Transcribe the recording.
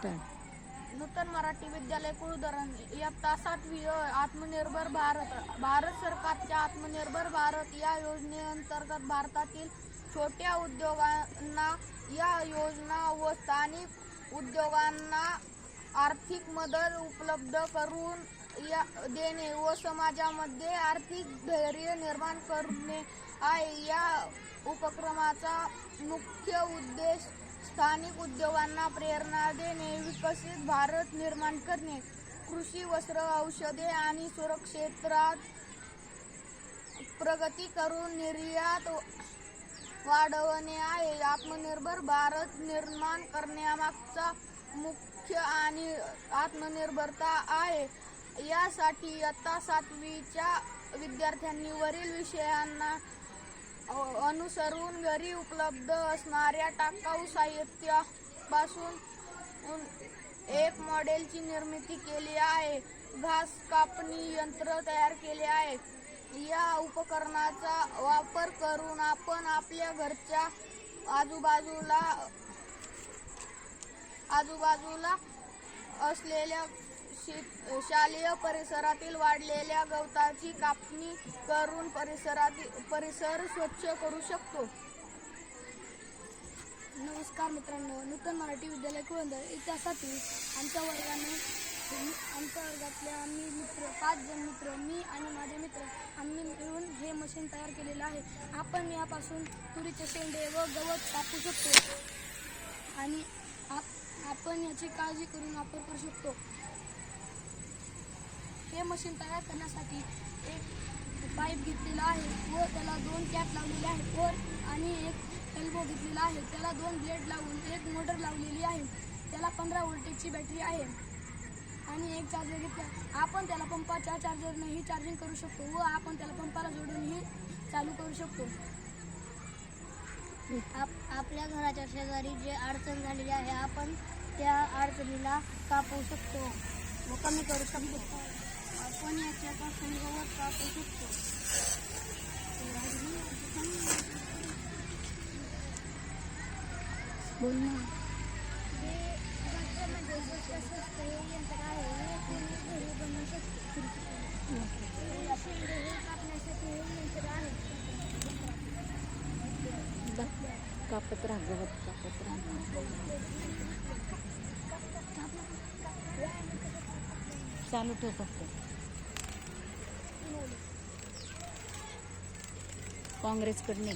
नूतन मराठी विद्यालय कुळधरण इयत्ता 7वी आत्मनिर्भर भारत सरकारच्या आत्मनिर्भर भारत या योजनेअंतर्गत भारतातील छोट्या उद्योगांना या योजना व स्थानिक उद्योगांना आर्थिक मदत उपलब्ध करून देणे व समाजामध्ये आर्थिक धैर्य निर्माण करणे आहे. या उपक्रमाचा मुख्य उद्देश स्थानिक उद्योगांना प्रेरणा देणे, विकसित भारत निर्माण करणे, कृषी, वस्त्र, औषधे आणि सुरक्षेत्रात प्रगती करून निर्यात वाढवणे आहे. आत्मनिर्भर भारत निर्माण करण्यामागचा मुख्य आणि आत्मनिर्भरता आहे. यासाठी इयत्ता 7वीच्या विद्यार्थ्यांनी वरील विषयांना अनुसरून घरी उपलब्ध असणाऱ्या टाकाऊ साहित्यापासून एक मॉडेलची निर्मिती केली आहे. घास कापणी यंत्र तयार केले आहे. या उपकरणाचा वापर करून आपण आपल्या घरच्या आजूबाजूला असलेल्या शालेय परिसरातील वाढलेल्या गवताची कापणी करून परिसर स्वच्छ करू शकतो. नमस्कार मित्रांनो, नूतन मराठी विद्यालय कुळधरण इयत्ता 7वी आमच्या वर्गातले आम्ही मित्र 5 जण मित्र, मी आणि माझे मित्र आम्ही मिळून हे मशीन तयार केलेलं आहे. आपण यापासून तुरीचे शेंडे व गवत कापू शकतो आणि आपण याची काळजी करून वापर करू शकतो. हे मशीन तयार करण्यासाठी एक पाईप घेतलेला आहे व त्याला 2 कॅप लावलेले आहेत वर आणि एक एल्बो घेतलेला आहे. त्याला 2 ब्लेड लावून एक मोटर लावलेली आहे. त्याला 15 व्होल्टेजची बॅटरी आहे आणि एक चार्जर घेतला. आपण त्याला पंपाच्या चार्जरनेही चार्जिंग करू शकतो व आपण त्याला पंपाला जोडूनही चालू करू शकतो. आपल्या घराच्या शेजारी जे अडचण झालेली आहे आपण त्या अडचणीला कापू शकतो व कमी करू शकतो. आपण याच्यापासून गवत कापू शकतो. बोल ना. हे राज्यामध्ये स्वस्त हे यंत्र आहे. हे कोणी घरी बनवू शकतो. शेंडे हे कापण्यासाठी हे यंत्र आहे. कापत राहा, गवत कापत राहा. चालू ठेव फक्त. काँग्रेसकडे